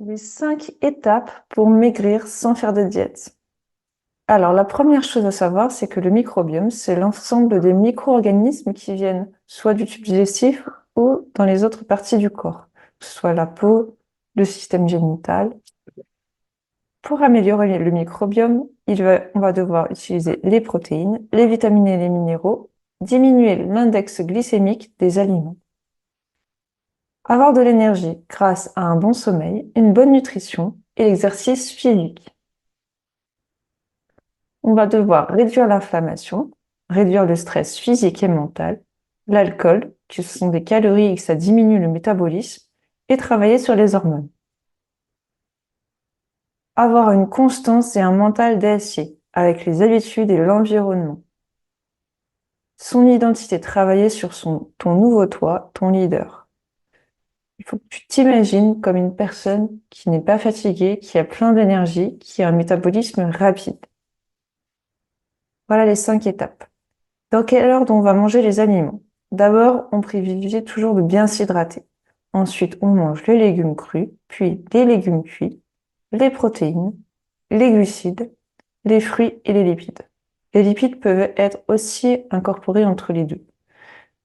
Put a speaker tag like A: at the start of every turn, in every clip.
A: Les 5 étapes pour maigrir sans faire de diète. Alors, la première chose à savoir, c'est que le microbiome, c'est l'ensemble des micro-organismes qui viennent soit du tube digestif ou dans les autres parties du corps, que ce soit la peau, le système génital. Pour améliorer le microbiome, on va devoir utiliser les protéines, les vitamines et les minéraux, diminuer l'index glycémique des aliments. Avoir de l'énergie grâce à un bon sommeil, une bonne nutrition et l'exercice physique. On va devoir réduire l'inflammation, réduire le stress physique et mental, l'alcool, que ce sont des calories et que ça diminue le métabolisme, et travailler sur les hormones. Avoir une constance et un mental d'acier avec les habitudes et l'environnement. Son identité, travailler sur ton nouveau toi, ton leader. Il faut que tu t'imagines comme une personne qui n'est pas fatiguée, qui a plein d'énergie, qui a un métabolisme rapide. Voilà les 5 étapes. Dans quel ordre on va manger les aliments? D'abord, on privilégie toujours de bien s'hydrater. Ensuite, on mange les légumes crus, puis les légumes cuits, les protéines, les glucides, les fruits et les lipides. Les lipides peuvent être aussi incorporés entre les deux.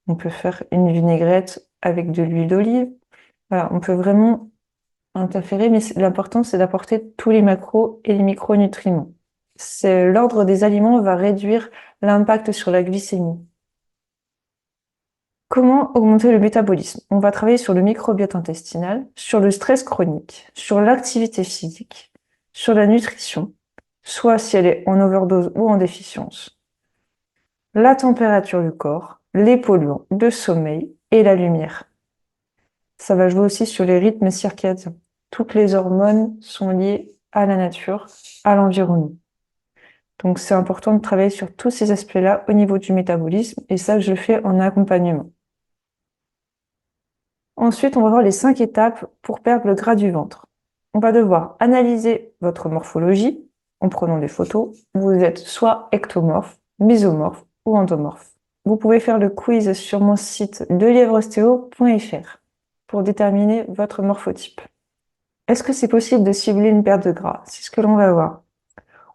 A: On peut faire une vinaigrette avec de l'huile d'olive. Voilà, on peut vraiment interférer, mais l'important, c'est d'apporter tous les macros et les micronutriments. L'ordre des aliments va réduire l'impact sur la glycémie. Comment augmenter le métabolisme? On va travailler sur le microbiote intestinal, sur le stress chronique, sur l'activité physique, sur la nutrition, soit si elle est en overdose ou en déficience, la température du corps, les polluants, le sommeil et la lumière. Ça va jouer aussi sur les rythmes circadiens. Toutes les hormones sont liées à la nature, à l'environnement. Donc c'est important de travailler sur tous ces aspects-là au niveau du métabolisme, et ça, je le fais en accompagnement. Ensuite, on va voir les 5 étapes pour perdre le gras du ventre. On va devoir analyser votre morphologie en prenant des photos. Vous êtes soit ectomorphe, mésomorphe ou endomorphe. Vous pouvez faire le quiz sur mon site delièvreostéo.fr pour déterminer votre morphotype. Est-ce que c'est possible de cibler une perte de gras? C'est ce que l'on va voir.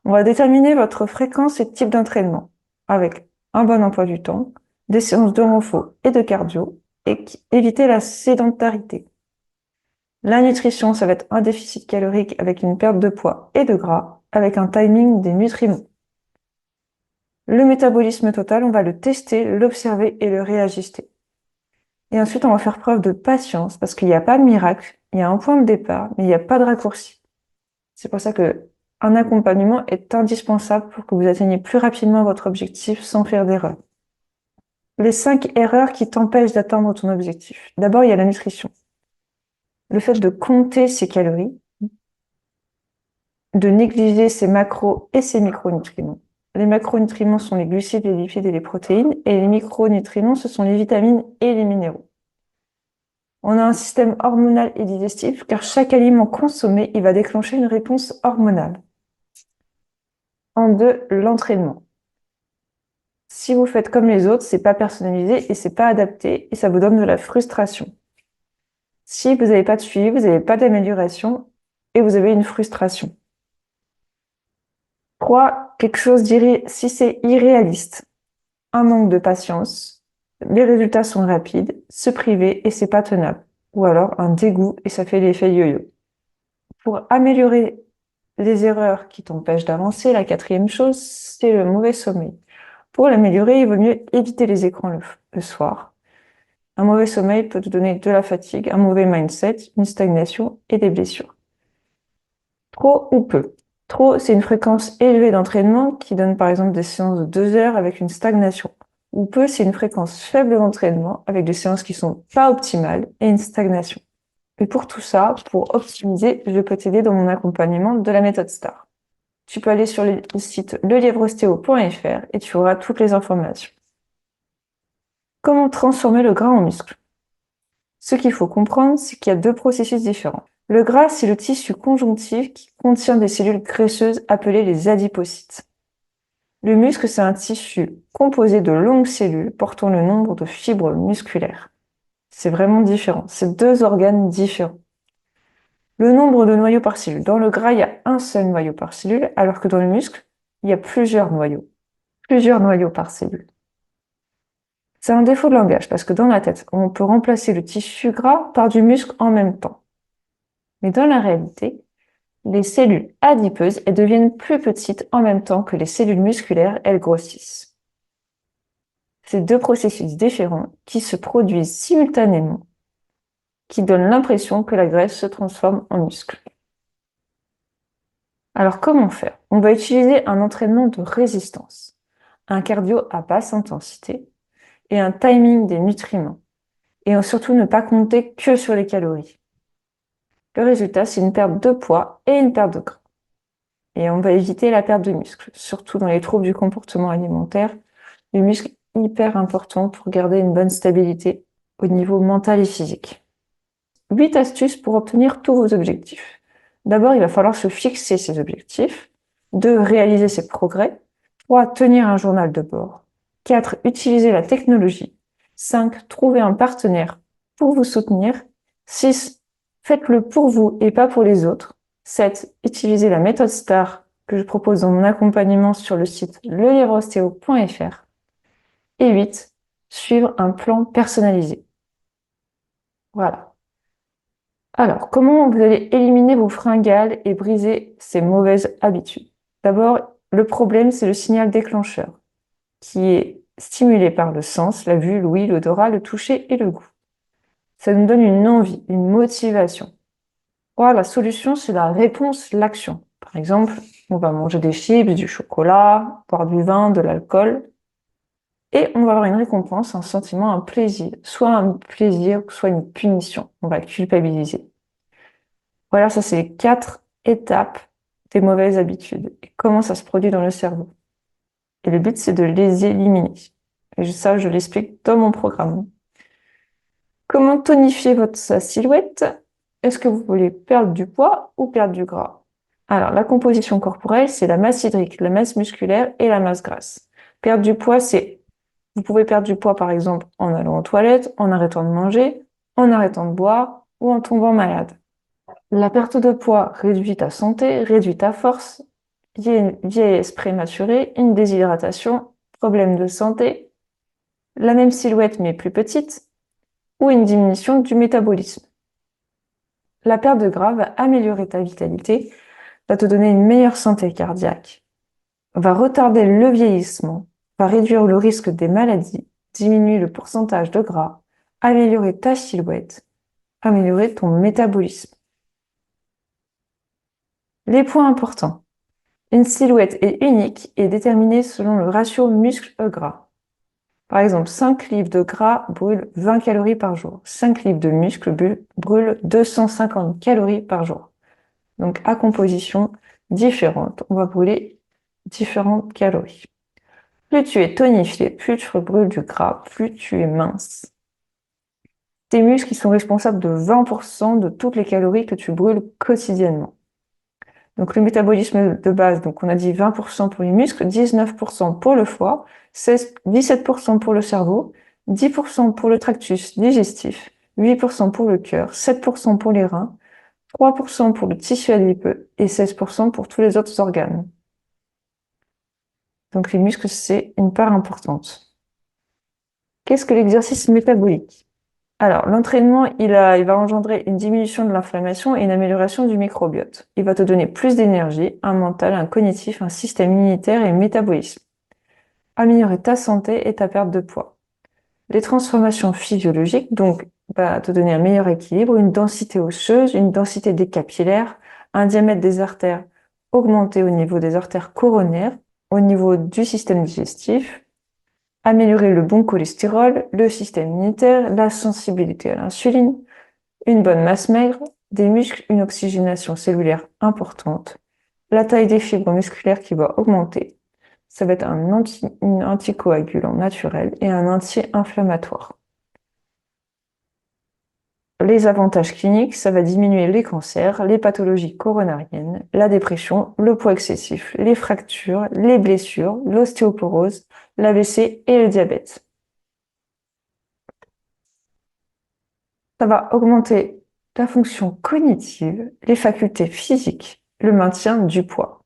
A: On va déterminer votre fréquence et type d'entraînement avec un bon emploi du temps, des séances de renfo et de cardio, et éviter la sédentarité. La nutrition, ça va être un déficit calorique avec une perte de poids et de gras, avec un timing des nutriments. Le métabolisme total, on va le tester, l'observer et le réajuster. Et ensuite, on va faire preuve de patience parce qu'il n'y a pas de miracle, il y a un point de départ, mais il n'y a pas de raccourci. C'est pour ça que un accompagnement est indispensable pour que vous atteigniez plus rapidement votre objectif sans faire d'erreur. Les 5 erreurs qui t'empêchent d'atteindre ton objectif. D'abord, il y a la nutrition. Le fait de compter ses calories, de négliger ses macros et ses micronutriments. Les macronutriments sont les glucides, les lipides et les protéines, et les micronutriments, ce sont les vitamines et les minéraux. On a un système hormonal et digestif, car chaque aliment consommé, il va déclencher une réponse hormonale. En 2, l'entraînement. Si vous faites comme les autres, c'est pas personnalisé et c'est pas adapté, et ça vous donne de la frustration. Si vous n'avez pas de suivi, vous n'avez pas d'amélioration, et vous avez une frustration. 3, quelque chose si c'est irréaliste, un manque de patience, les résultats sont rapides, se priver et c'est pas tenable. Ou alors un dégoût et ça fait l'effet yo-yo. Pour améliorer les erreurs qui t'empêchent d'avancer, la 4e chose, c'est le mauvais sommeil. Pour l'améliorer, il vaut mieux éviter les écrans le soir. Un mauvais sommeil peut te donner de la fatigue, un mauvais mindset, une stagnation et des blessures. Trop ou peu. Trop, c'est une fréquence élevée d'entraînement qui donne par exemple des séances de 2 heures avec une stagnation. Ou peu, c'est une fréquence faible d'entraînement avec des séances qui sont pas optimales et une stagnation. Et pour tout ça, pour optimiser, je peux t'aider dans mon accompagnement de la méthode STAR. Tu peux aller sur le site lelièvreostéo.fr et tu auras toutes les informations. Comment transformer le gras en muscle? Ce qu'il faut comprendre, c'est qu'il y a 2 processus différents. Le gras, c'est le tissu conjonctif qui contient des cellules graisseuses appelées les adipocytes. Le muscle, c'est un tissu composé de longues cellules portant le nombre de fibres musculaires. C'est vraiment différent. C'est 2 organes différents. Le nombre de noyaux par cellule. Dans le gras, il y a un seul noyau par cellule, alors que dans le muscle, il y a plusieurs noyaux. Plusieurs noyaux par cellule. C'est un défaut de langage, parce que dans la tête, on peut remplacer le tissu gras par du muscle en même temps. Mais dans la réalité, les cellules adipeuses, elles deviennent plus petites en même temps que les cellules musculaires, elles grossissent. C'est deux processus différents qui se produisent simultanément, qui donnent l'impression que la graisse se transforme en muscle. Alors comment faire? On va utiliser un entraînement de résistance, un cardio à basse intensité et un timing des nutriments. Et surtout ne pas compter que sur les calories. Le résultat, c'est une perte de poids et une perte de gras. Et on va éviter la perte de muscle, surtout dans les troubles du comportement alimentaire. Le muscle est hyper important pour garder une bonne stabilité au niveau mental et physique. 8 astuces pour obtenir tous vos objectifs. D'abord, il va falloir se fixer ses objectifs. 2, réaliser ses progrès. 3, tenir un journal de bord. 4, utiliser la technologie. 5, trouver un partenaire pour vous soutenir. 6, faites-le pour vous et pas pour les autres. 7, utilisez la méthode STAR que je propose dans mon accompagnement sur le site lelivreostéo.fr. Et 8, suivre un plan personnalisé. Voilà. Alors, comment vous allez éliminer vos fringales et briser ces mauvaises habitudes? D'abord, le problème, c'est le signal déclencheur, qui est stimulé par le sens, la vue, l'ouïe, l'odorat, le toucher et le goût. Ça nous donne une envie, une motivation. Voilà, la solution, c'est la réponse, l'action. Par exemple, on va manger des chips, du chocolat, boire du vin, de l'alcool, et on va avoir une récompense, un sentiment, un plaisir, soit une punition. On va culpabiliser. Voilà, ça c'est les 4 étapes des mauvaises habitudes et comment ça se produit dans le cerveau. Et le but, c'est de les éliminer. Et ça, je l'explique dans mon programme. Comment tonifier votre silhouette? Est-ce que vous voulez perdre du poids ou perdre du gras? Alors, la composition corporelle, c'est la masse hydrique, la masse musculaire et la masse grasse. Perdre du poids, vous pouvez perdre du poids, par exemple, en allant aux toilettes, en arrêtant de manger, en arrêtant de boire ou en tombant malade. La perte de poids réduit ta santé, réduit ta force, vieillesse prématurée, une déshydratation, problème de santé, la même silhouette mais plus petite, ou une diminution du métabolisme. La perte de gras va améliorer ta vitalité, va te donner une meilleure santé cardiaque, va retarder le vieillissement, va réduire le risque des maladies, diminuer le pourcentage de gras, améliorer ta silhouette, améliorer ton métabolisme. Les points importants. Une silhouette est unique et déterminée selon le ratio muscle-gras. Par exemple, 5 livres de gras brûlent 20 calories par jour. 5 livres de muscle brûlent 250 calories par jour. Donc, à composition différente, on va brûler différentes calories. Plus tu es tonifié, plus tu brûles du gras, plus tu es mince. Tes muscles, ils sont responsables de 20% de toutes les calories que tu brûles quotidiennement. Donc, le métabolisme de base, donc on a dit 20% pour les muscles, 19% pour le foie, 17% pour le cerveau, 10% pour le tractus digestif, 8% pour le cœur, 7% pour les reins, 3% pour le tissu adipeux et 16% pour tous les autres organes. Donc, les muscles, c'est une part importante. Qu'est-ce que l'exercice métabolique? Alors, l'entraînement, il va engendrer une diminution de l'inflammation et une amélioration du microbiote. Il va te donner plus d'énergie, un mental, un cognitif, un système immunitaire et un métabolisme. Améliorer ta santé et ta perte de poids. Les transformations physiologiques, donc, va te donner un meilleur équilibre, une densité osseuse, une densité des capillaires, un diamètre des artères augmenté au niveau des artères coronaires, au niveau du système digestif, améliorer le bon cholestérol, le système immunitaire, la sensibilité à l'insuline, une bonne masse maigre, des muscles, une oxygénation cellulaire importante, la taille des fibres musculaires qui va augmenter. Ça va être un anticoagulant naturel et un anti-inflammatoire. Les avantages cliniques, ça va diminuer les cancers, les pathologies coronariennes, la dépression, le poids excessif, les fractures, les blessures, l'ostéoporose, l'AVC et le diabète. Ça va augmenter la fonction cognitive, les facultés physiques, le maintien du poids.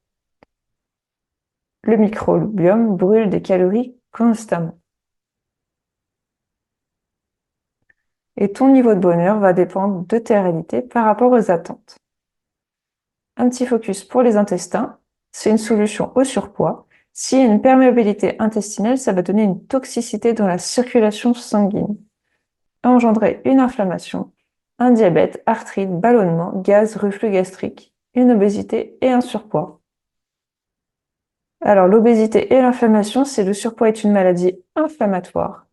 A: Le microbiome brûle des calories constamment. Et ton niveau de bonheur va dépendre de tes réalités par rapport aux attentes. Un petit focus pour les intestins, c'est une solution au surpoids. S'il y a une perméabilité intestinale, ça va donner une toxicité dans la circulation sanguine, engendrer une inflammation, un diabète, arthrite, ballonnement, gaz, reflux gastrique, une obésité et un surpoids. Alors, l'obésité et l'inflammation, c'est le surpoids est une maladie inflammatoire.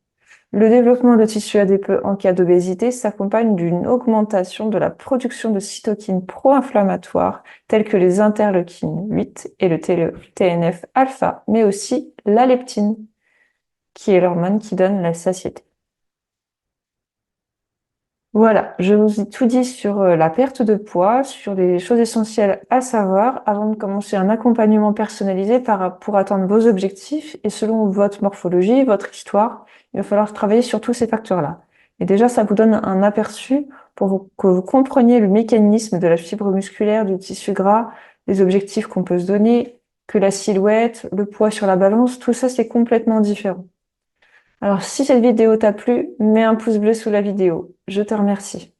A: Le développement de tissus adipeux en cas d'obésité s'accompagne d'une augmentation de la production de cytokines pro-inflammatoires telles que les interleukines 8 et le TNF-alpha, mais aussi la leptine, qui est l'hormone qui donne la satiété. Voilà, je vous ai tout dit sur la perte de poids, sur les choses essentielles à savoir avant de commencer un accompagnement personnalisé pour atteindre vos objectifs et selon votre morphologie, votre histoire, il va falloir travailler sur tous ces facteurs-là. Et déjà, ça vous donne un aperçu que vous compreniez le mécanisme de la fibre musculaire, du tissu gras, les objectifs qu'on peut se donner, que la silhouette, le poids sur la balance, tout ça, c'est complètement différent. Alors, si cette vidéo t'a plu, mets un pouce bleu sous la vidéo. Je te remercie.